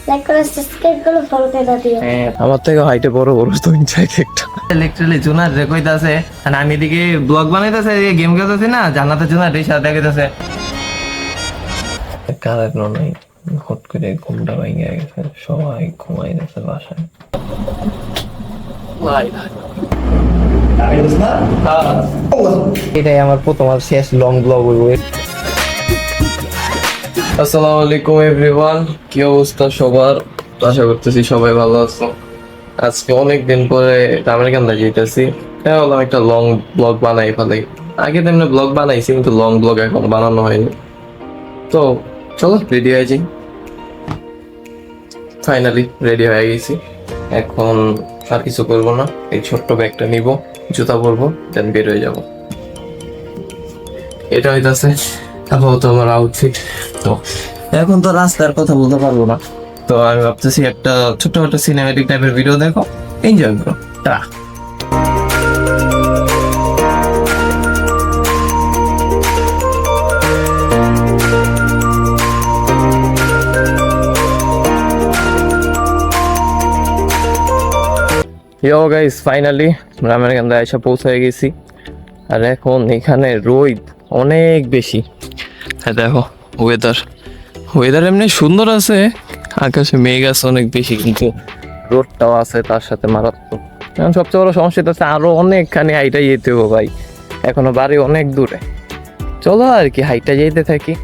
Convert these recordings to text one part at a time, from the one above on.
Like করে subscribe করে follow করে দিও। হ্যাঁ, আমার থেকে হাইটে বড় বড় তুমি চাই একটা লিটারালি জুনার রে কইতাছে আর আমি এদিকে ব্লগ বানাইতাছে, এদিকে গেম খেলতেছি না, জান্নাতে জুনার রে সাথে দেখাইতাছে। কারেন্ট নাই, হট করে ঘুমটা ভেঙে গেছে, সবাই ঘুমাই গেছে বাসায়। এটাই আমার প্রথম আর শেষ লং ব্লগ হইব। আসসালামু আলাইকুম এভরিওয়ান, কি অবস্থা সবার? আশা করতেছি সবাই ভালো আছো। আজকে অনেকদিন পরে আমেরিকানটা যেতেছি, তাই বললাম একটা লং ব্লগ বানাই ফেলাই। আগে তো এমনি ব্লগ বানাইছি, কিন্তু লং ব্লগ এখন বানানো হয়নি। তো চলো রেডি হয়ে যাই। ফাইনালি রেডি হয়ে গেছি। এখন আর কিছু করবো না, এই ছোট্ট ব্যাগটা নিব, জুতা পরবো, দেন বের হয়ে যাবো। এটা হইতাছে আপাতত আমার আউটফিট। তো এখন তো রাস্তার কথা বলতে পারবো না, তো আমি ভাবতেছি একটা ছোট্ট একটা সিনেমেটিক টাইপের ভিডিও দেখো, এনজয় করো। টা ইয়ো গাইস, ফাইনালি আমেরিকানটা এসে পৌঁছে গেছি। আর এখন এখানে রোদ অনেক বেশি। হ্যাঁ দেখো, ওয়েদার এমনি সুন্দর আছে, আকাশে মেঘ আছে অনেক বেশি, কিন্তু রোদটাও আছে তার সাথে মারাত্মক। এখন সবচেয়ে বড় সমস্যা আছে আরো অনেকখানি হাইটা যেতে হবে ভাই, এখনো বাড়ি অনেক দূরে। চলো আর কি হাইটা যেতে থাকি।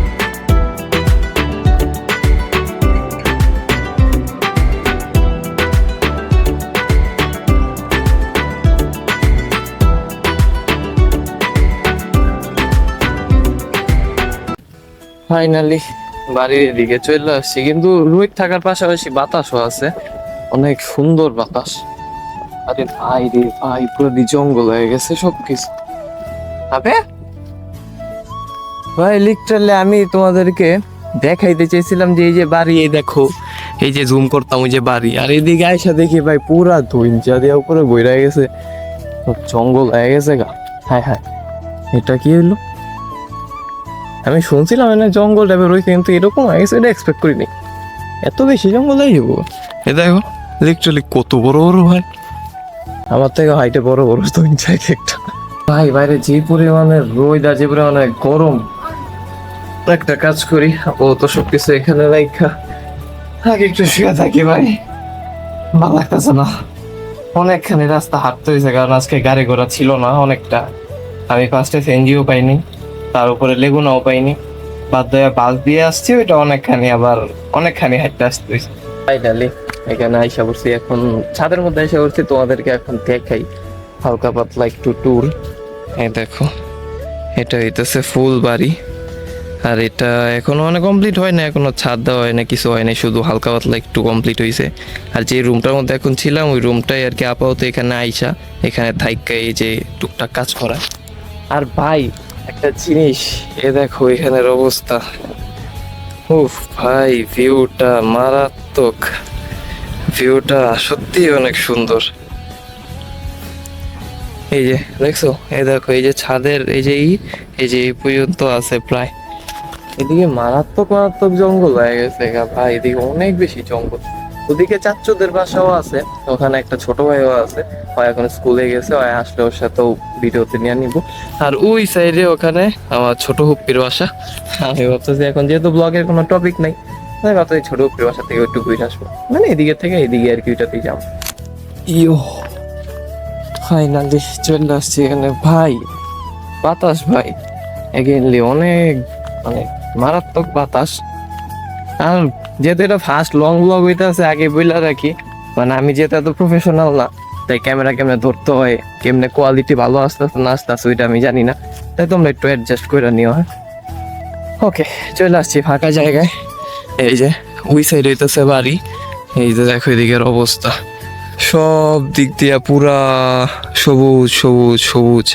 ফাইনালি বাড়ির দিকে চলে আসছি, কিন্তু রোদ থাকার পাশাপাশি বাতাসও আছে, অনেক সুন্দর বাতাস। আরে ভাই রে ভাই, পুরো জঙ্গল হয়ে গেছে সবকিছু। আবে ভাই, লিটারালি আমি তোমাদেরকে দেখাইতে চাইছিলাম যে এই যে বাড়ি, এই দেখো, এই যে জুম করতাম ওই যে বাড়ি, আর এদিকে আইসা দেখি ভাই পুরা 2 ইঞ্চি দিয়ে উপরে বইরা গেছে, সব জঙ্গল হয়ে গেছে গা। হ্যাঁ হ্যাঁ, এটা কি হলো? আমি শুনছিলাম না জঙ্গল টাইপের রয়েছে, কিন্তু এরকম হয়ে গেছে এটা এক্সপেক্ট করিনি, এত বেশি জঙ্গল হয়ে যাবো। এ দেখো লিটারালি কত বড় বড় ভাই, আমার থেকে হাইটে বড় বড় 2 ইঞ্চি একটা। ভাই বাইরে যে পরিমাণে রোদ আর যে পরিমাণে গরম, একটা কাজ করি, ও তো সবকিছু এখানে রাইখা আগে একটু শুয়ে থাকি ভাই, ভালো লাগতেছে না। অনেকখানি রাস্তা হাঁটতে হয়েছে, কারণ আজকে গাড়ি ঘোড়া ছিল না অনেকটা। আমি ফার্স্টে সিএনজিও পাইনি, তার উপরে লেগুনাও পাইনি, বাধ্য হয়ে বাস দিয়ে আসছি, ওইটা অনেকখানি হাঁটতে আসতে হয়েছে। ফাইনালি এখানে আইসা পড়ছি, এখন ছাদের মধ্যে আইসা পড়ছি, তোমাদেরকে এখন দেখাই হালকা পাতলা একটু ট্যুর। এই দেখো, এটা হইতেছে ফুল বাড়ি, আর এটা এখনো মানে কমপ্লিট হয় না, এখনো ছাদ দেওয়া হয় না, কিছু হয় না, শুধু হালকা পাতলা একটু কমপ্লিট হয়েছে। আর যে রুমটার মধ্যে এখন ছিলাম, ওই রুমটাই আর কি আপাতত এখানে আইসা, এখানে থাইকা এই যে টুকটাক কাজ করা। আর ভাই একটা জিনিস, এ দেখো এখানের অবস্থা, উফ ভাই, ভিউটা মারাত্মক, ভিউটা সত্যি অনেক সুন্দর। এই যে দেখছো, এই দেখো এই যে ছাদের এই যে এই পর্যন্ত আছে প্রায়, এদিকে মারাত্মক জঙ্গল হয়ে গেছে ভাই, এদিকে অনেক বেশি জঙ্গল। ওদিকে চাচ্চুদের বাসাও আছে, ওখানে একটা ছোট ভাইও আছে, হয় এখন স্কুলে গেছে, হয় আসলে ওর সাথেও ভিডিওতে নিয়ে নিব। আর ওই সাইডে ওখানে আমার ছোট হুপ্পির বাসা। আমি ভাবতেছি এখন যেহেতু ব্লগের কোনো টপিক নাই, তাই ভাবতেছি ছোট হুপ্পির বাসা থেকে একটু ঘুরে আসবো, মানে এদিকে থেকে এদিকে আর কি ওইটাতেই যাবো। ইয়ো ফাইনালি চলে আসছি এখানে ভাই, বাতাস ভাই এগেইনলি অনেক মানে মারাত্মক বাতাস। আর যেহেতু এটা ফার্স্ট লং ব্লগ হইতে আছে, আগে বইলা রাখি, মানে আমি যেহেতু এত প্রফেশনাল না, তাই ক্যামেরা কেমনে ধরতে হয়, কেমনে কোয়ালিটি ভালো আসতে না আসতে ওইটা আমি জানি না, তাই তোমরা একটু অ্যাডজাস্ট করে নিও। হ্যাঁ ওকে, চলে আসছি ফাঁকা জায়গায়। এই যে ওই সাইড হইতেছে বাড়ি, এই যে দেখো এদিকের অবস্থা, সব দিক দিয়া পুরা সবুজ সবুজ সবুজ।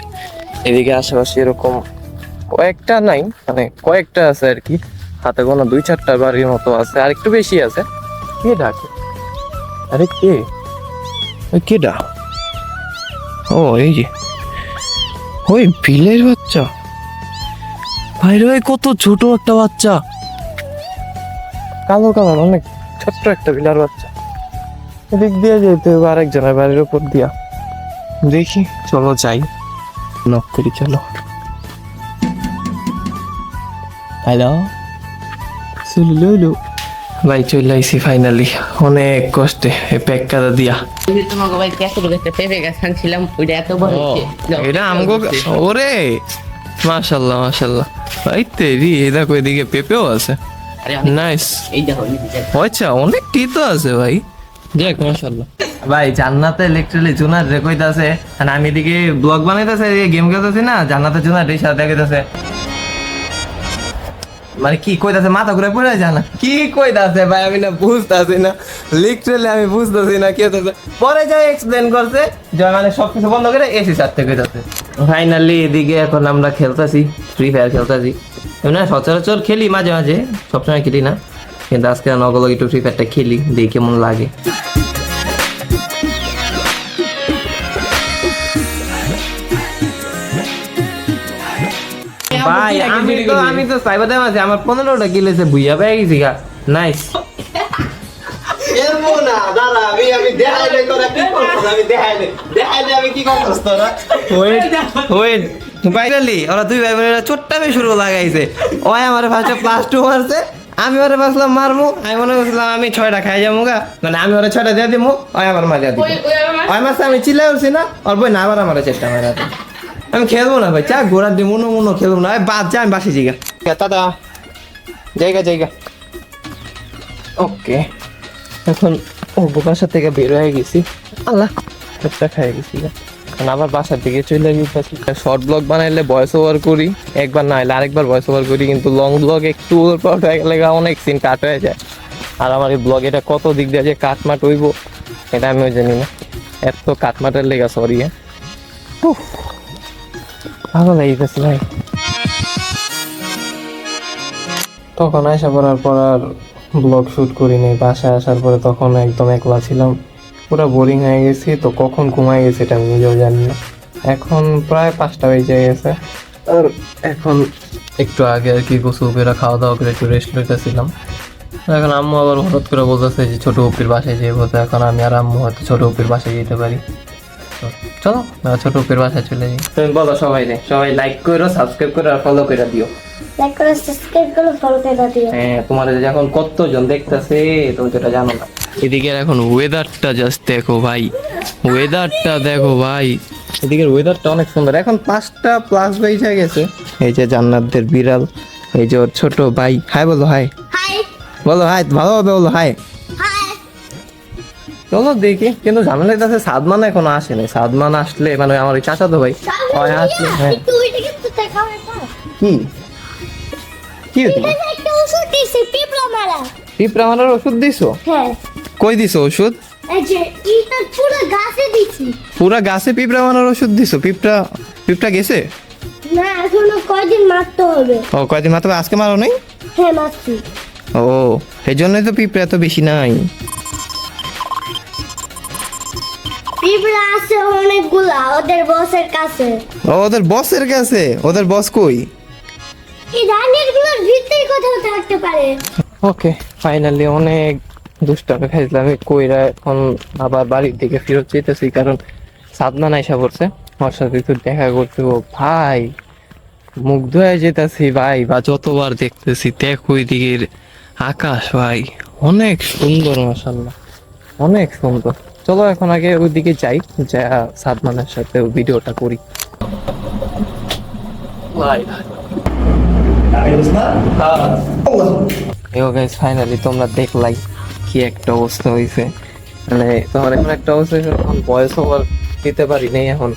এদিকে আশেপাশে এরকম কয়েকটা নাই, মানে কয়েকটা আছে আর কি, হাতে কোনো 2-4টা বাড়ির মতো আছে, আর একটু বেশি আছে। কে ডাকে? আরে কে ডা? ও এই যে ওই বিলের বাচ্চা ভাই রে, কত ছোট একটা বাচ্চা, কালো কালার, অনেক ছোট্ট একটা বিড়াল বাচ্চা। এদিক দিয়ে যেতে হবে আরেকজনের বাড়ির উপর দিয়া। দেখি, চলো যাই, নক করি, চলো। হ্যালো, ভাই চলে আইসি ফাইনালি, অনেক কষ্টে এই প্যাকটা দিয়া। তোমাকে ভাই কত একটা পেঁপে গাছ আনছিলাম, ওইটা এত বড় হয়েছে। এটা আমগো, ওরে মাশাআল্লাহ মাশাআল্লাহ, ভাই তেরি এই দেখো এদিকে পেঁপেও আছে, নাইস। এই দেখো আচ্ছা, অনেক টিতো আছে ভাই, দেখ মাশাআল্লাহ। ভাই জান্নাতে লিটারালি জুনার রে কইতাছে, আর আমি এদিকে ব্লগ বানাইতাছে, গেম খেলতেছি না, জান্নাতে জুনার রে সাথে দেখাইতাছে, মানে কি কইতাছে, মাথা ঘুরে পড়ে যায় না, কি কইতাছে ভাই আমি না বুঝতাছি না, লিটারালি আমি বুঝতাছি না কি হইতাছে। পরে যাই এক্সপ্লেন করছে যে মানে সবকিছু বন্ধ করে এসি সাথে কইতাছে। ফাইনালি এদিকে এখন আমরা খেলতাছি, ফ্রি ফায়ার খেলতাছি। এমনি সচরাচর খেলি মাঝে মাঝে, সবসময় খেলি না, কিন্তু আজকে নগলগ একটু ফ্রি ফায়ারটা খেলি, দেখি কেমন লাগে। ভাই আমি তো সাইবারে আছে, আমার 15টা কিল এসে ভুইয়া পেয়ে গেছি গা, নাইস। এমন না দাদা, আমি দেখাইলে তোরা কি করছিস, আমি দেখাইলে আমি কি করছিস তোরা, ওয়েট ফাইনালি ওরা দুই ভাই বোনেরা ছোট্টামে শুরু লাগাইছে। ওই আমার ফার্স্টে +2 মারছে, আমি ওরে ভাবলাম মারমু, আমি মনে করছিলাম আমি 6টা খাই যাবো গা, মানে আমি ওরে 6টা দিয়ে দিমু, ওই আমার মাঝে দিব, ওই মারছে, আমি চিল্লাই উঠছি না, ওর বই না আবার আমার চেষ্টা মারাতে। আমি খেলবো না ভাই, চা ঘোড়ার দিয়ে মনো খেলবো না, বাদ যা, আমি বাসি জিগা দাদা, জায়গা ওকে। এখন ও বাসা থেকে বের হয়ে গেছি, আল্লাহ একটা খাই গেছি, এখন আবার বাসার দিকে চলে গেছি। শর্ট ব্লগ বানাইলে ভয়েস ওভার করি, একবার না হলে আরেকবার ভয়েস ওভার করি, কিন্তু লং ব্লগ একটু পর হয়ে গেলে অনেক সিন কাট হয়ে যায়। আর আমার এই ব্লগ এটা কত দিক দিয়ে যে কাটমাট হইব এটা আমিও জানি না, এত কাটমাটের লেগা, সরি হ্যাঁ, ভালো লাগতেছে ভাই। তখন আসা পড়ার পর আর ব্লগ শুট করিনি, বাসায় আসার পরে তখন একদম একলা ছিলাম, পুরো বোরিং হয়ে গেছি, তো কখন ঘুমাই গেছি এটা আমি নিজেও জানি না। এখন প্রায় 5টা বেজে গেছে, আর এখন একটু আগে আর কি গোসল করে খাওয়া দাওয়া করে একটু রেস্ট লইতেছিলাম। এখন আম্মু আবার হঠাৎ করে বলতেছে যে ছোট উপির বাসায় যাবো, তো এখন আমি আর আম্মু হয়তো ছোট উপির বাসায় যেতে পারি, চলো ছোট উপির বাসায় চলে যাই। তুমি বলো সবাই লাইক করো, সাবস্ক্রাইব করো আর ফলো করে দিও। লাইক করে সাবস্ক্রাইব করে ফলো করে দিও। হ্যাঁ, তোমাদের যখন কতজন দেখতেছে তুমি তো এটা জানো না। এদিকে এখন ওয়েদারটা জাস্ট দেখো ভাই, ওয়েদারটা দেখো ভাই, এদিকের ওয়েদারটা অনেক সুন্দর। এখন 5টা প্লাস বেজে গেছে। এই যে জান্নাতদের বিড়াল, এই যে ওর ছোট ভাই, হাই বলো, হাই বলো, হাই ভালোভাবে বলো, হাই। চলো দেখি, কিন্তু ঝামেলা আছে সাদমান এখনো আসেনি, সাদমান আসলে মানে আমার ওই চাচাতো ভাই আসলে, হ্যাঁ কি পিঁপড়া মারার ওষুধ দিছো? হ্যাঁ। কই দিছো ওষুধ? পুরা গাছে পিঁপড়া মারার ওষুধ দিছো? পিঁপড়া গেছে না, এখনো কয়দিন মারতে হবে। ও কয়দিন মারতে হবে, আজকে মারো নাই? হ্যাঁ মারছি। ও এই জন্যই তো পিঁপড়া এত বেশি নাই। পিঁপড়া আছে অনেকগুলা ওদের বসের কাছে। ও ওদের বসের কাছে? ওদের বস কই? এই ধানের ভিতরে কোথাও থাকতে পারে। ওকে, ফাইনালি অনেক দুষ্টামি খাইছিলাম আমি, কইরা এখন আবার বাড়ির দিকে ফেরত যেতেছি, কারণ সাদমান আইসা পড়ছে, ওর সাথে একটু দেখা করতে। ও ভাই মুগ্ধ হয়ে যেতেছি ভাই, বা যতবার দেখতেছি দেখো ওই দিকের আকাশ ভাই, অনেক সুন্দর, মাশাআল্লাহ অনেক সুন্দর। চলো এখন আগে ওইদিকে যাই, যা সাদমানের সাথে ভিডিওটা করি। ফাইনালি তোমরা দেখলাই কি একটা অবস্থা হয়েছে, মানে তোমার এখন একটা অবস্থা, ভয়েস ওভার দিতে পারি নাই এখন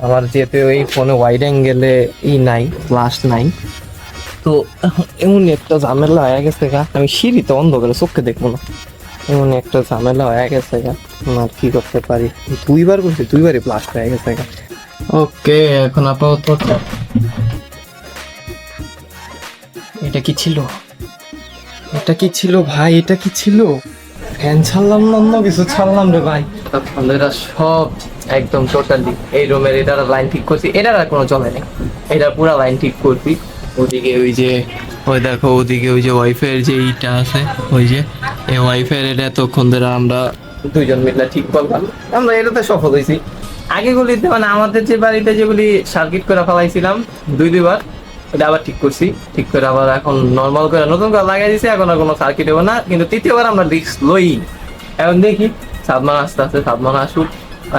আমার, যেহেতু ওই ফোনে ওয়াইড অ্যাঙ্গেলে নাই, ফ্লাশ নাই, তো এমন একটা ঝামেলা হয়ে গেছে গা, আমি সিঁড়িতে অন্ধকারে চোখে দেখবো না, এমন একটা ঝামেলা হয়ে গেছে গা, আর কি করতে পারি, দুইবার করছি, দুইবারই ফ্লাশ হয়ে গেছে গা। ওকে, এখন আপাতত এটা কি ছিল, এটা কি ছিল ভাই, এটা কি ছিল? ফ্যান ছাড়লাম না, অন্য কিছু ছাড়লাম রে ভাই। এরা সব একদম টোটালি এই রুমের এটা লাইন ঠিক করছি, এটার আর কোনো চলে নেই, এটা পুরো লাইন ঠিক করছি। ওদিকে ওই যে ওই দেখো, ওদিকে ওই যে ওয়াইফাই এর যে ইটা আছে, ওই যে এই ওয়াইফাই এটা এতক্ষণ ধরে আমরা দুইজন মিলে ঠিক করলাম, আমরা এটাতে সফল হয়েছি। আগে গুলিতে মানে আমাদের যে বাড়িতে যেগুলি সার্কিট করে ফেলাইছিলাম দুইবার, এটা আবার ঠিক করছি, ঠিক করে আবার এখন নর্মাল করে নতুন করে লাগাই দিছি। এখন আর কোনো সার্কিট হবে না, কিন্তু তৃতীয়বার আমরা রিস্ক লই। এখন দেখি সাদমান আস্তে আস্তে, সাদমান আসুক,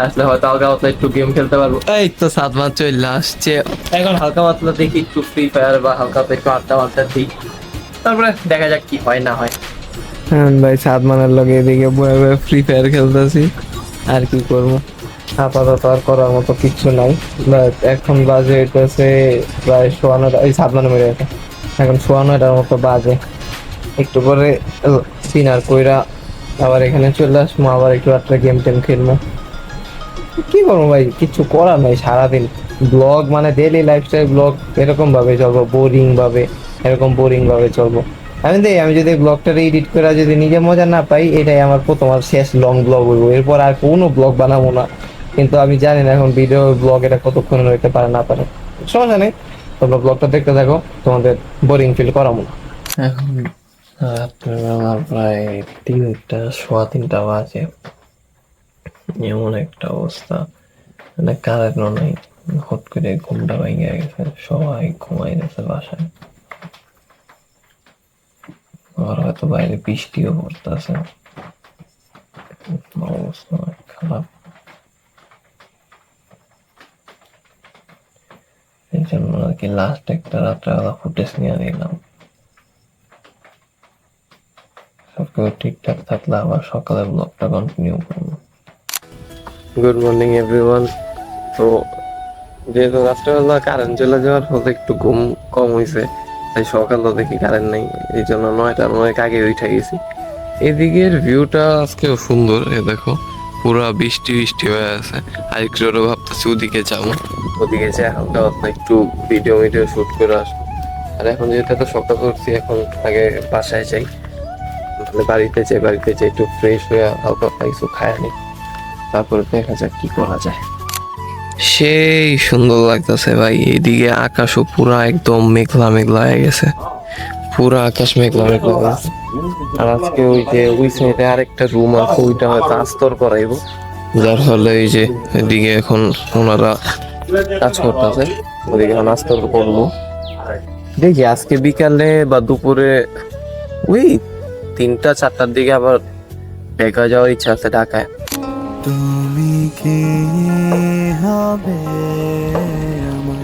আসলে হয়তো হালকা পাতলা একটু গেম খেলতে পারবো। এই তো সাদমান চলে আসছে, এখন হালকা পাতলা দেখি একটু ফ্রি ফায়ার বা হালকা পাতলা একটু আড্ডা দিই, তারপরে দেখা যাক কি হয় না হয়। হ্যাঁ ভাই, সাদমানের লগে এদিকে বয়ে বয়ে ফ্রি ফায়ার খেলতেছি, আর কি করবো, আপাতত আর করার মতো কিচ্ছু নাই। এখন বাজে হইতেছে প্রায় 9:15, এই সাদমানে মেরে গেছে, এখন 9:15টার মতো বাজে। একটু পরে সিনার কইরা আবার এখানে চলে আসবো, আবার একটু রাত্রে গেম টেম খেলবো। কি করবো ভাই, কিছু করার নাই। সারাদিন ব্লগ মানে ডেইলি লাইফস্টাইল ব্লগ এরকম ভাবে চলবো, এরকম বোরিং ভাবে চলবো। আমি যদি ব্লগটা এডিট করে যদি নিজে মজা না পাই, এটাই আমার প্রথম আর শেষ লং ব্লগ হইব, এরপর আর কোনো ব্লগ বানাবো না। কিন্তু আমি জানি না এখন ভিডিও ব্লগ এটা কতক্ষণ হইতে পারে না পারে, সমস্যা নেই, তোমরা ব্লগটা দেখতে থাকো, তোমাদের বোরিং ফিল করাবো না। এখন রাত্রেবেলা প্রায় 3:15 বাজে, এমন একটা অবস্থা, মানে কারেন্টও নাই, হট করে ঘুমটা ভেঙে গেছে, সবাই ঘুমাই গেছে বাসায়। আর হয়তো বাইরে বৃষ্টিও পড়তেছে, অবস্থা খারাপ। এই জন্য আর কি লাস্ট একটা রাত্রেবেলা ফুটেজ নিয়ে নিলাম। সবকিছু ঠিকঠাক থাকলে আবার সকালে ব্লগটা কন্টিনিউ করবো। Good morning everyone. তো যেহেতু রাত্রেবেলা কারেন্ট চলে যাওয়ার ফলে একটু ঘুম কম হয়েছে, তাই সকালেও দেখি কারেন্ট নেই, এই জন্য 9টার অনেক আগে উঠে গেছি। এদিকের ভিউটা আজকেও সুন্দর, এ দেখো পুরা বৃষ্টি বৃষ্টি হয়ে আছে। আর একটু ভাবতেছি ওদিকে যাবো, ওদিকে যে হালকা পাতলা একটু ভিডিও শুট করে আসবো। আর এখন যেহেতু এত সকাল করছি, এখন আগে বাসায় যাই, বাড়িতে যাই একটু ফ্রেশ হয়ে হালকা পাতলা কিছু খায় নি, তারপরে দেখা যাক কি করা যায়। সেই সুন্দর লাগতেছে ভাই, এইদিকে আকাশও পুরা একদম মেঘলা মেঘলা হয়ে গেছে, পুরা আকাশ মেঘলা মেঘলা হয়ে গেছে। আর আজকে ওই যে ওই সাইডে আরেকটা রুম আছে, ওইটা হয়তো আস্তর করাইবো, যার ফলে এই যে এদিকে এখন ওনারা কাজ করতেছে, ওদিকে এখন আস্তর করবো। দেখি আজকে বিকালে বা দুপুরে ওই 3টা-4টার দিকে আবার বেকা যাওয়ার ইচ্ছা আছে ঢাকায়। তুমি কি হবে আমার,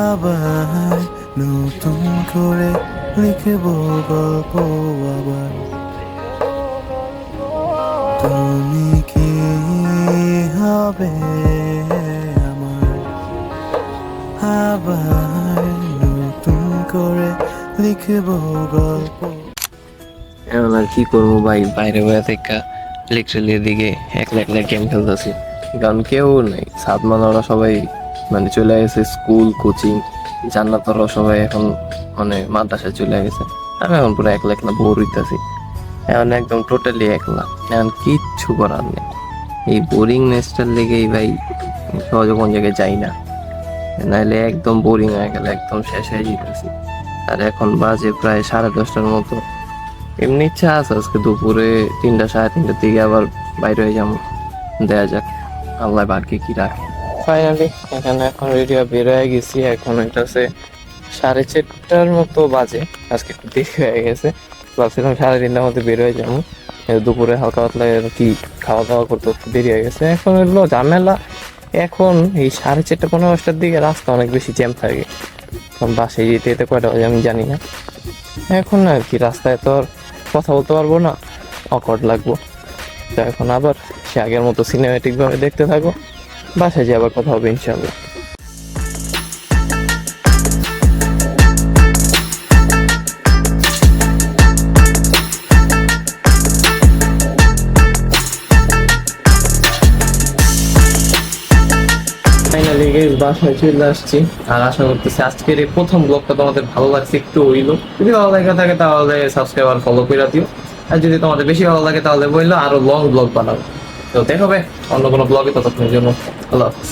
আবার নতুন করে লিখব গল্প আবার। তুমি কি হবে আমার, আবার নতুন করে লিখব গল্প। এখন আর কি করবো ভাই, বাইরে বয়ে থেকে লিটারালি এদিকে একলা একলা গেম খেলতেছি, কারণ কেউ নেই। সাদমান ওরা সবাই মানে চলে গেছে স্কুল কোচিং, জান্নাত ওরা সবাই এখন মানে মাদ্রাসায় চলে গেছে, আমি এখন পুরো একলা একলা বোর হইতেছি, এখন একদম টোটালি একলা, এখন কিচ্ছু করার নেই। এই বোরিংনেসটার লেগেই ভাই সহজে কোন জায়গায় যাই না, নাহলে একদম বোরিং হয়ে গেলে একদম শেষ হয়ে যেতেছি। আর এখন বাজে প্রায় 10:30টার মতো, এমনি ইচ্ছা আছে আজকে দুপুরে 3টা-3:30টার দিকে আবার বাইরে হয়ে যাবো, দেয়া যাক আল্লাহ ভাগ্যে কি রাখে। ফাইনালি এখানে এখন রেডি বের হয়ে গেছি, এখন হইতেছে 4:30টার মতো বাজে, আজকে একটু দেরি হয়ে গেছে, ভাবছিলাম 3:30টার মধ্যে বের হয়ে যাবো, দুপুরে হালকা পাতলা কি খাওয়া দাওয়া করতে একটু দেরি হয়ে গেছে। এখন হলো ঝামেলা, এখন এই 4:30-5:টার দিকে রাস্তা অনেক বেশি জ্যাম থাকে, কারণ বাসে যেতে যেতে কয়টা বাজে আমি জানি না। এখন আর কি রাস্তায় তো আর কথা বলতে পারবো না, অকওয়ার্ড লাগবো, তো এখন আবার সে আগের মতো সিনেমেটিক ভাবে দেখতে থাকো, বাসায় যে আবার কথা হবে ইনশাল্লাহ। ফাইনালি গাইস বাসায় চলে আসছি, আর আশা করতেছি আজকের এই প্রথম ব্লগটা তোমাদের ভালো লাগছে একটু হইলো। যদি ভালো লাগে থাকে তাহলে সাবস্ক্রাইব আর ফলো করে দিও, আর যদি তোমাদের বেশি ভালো লাগে তাহলে বললো আরো লং ব্লগ বানাবো। তো দেখা হবে অন্য কোনো ব্লগে, ততক্ষণের জন্য আল্লাহ হাফেজ।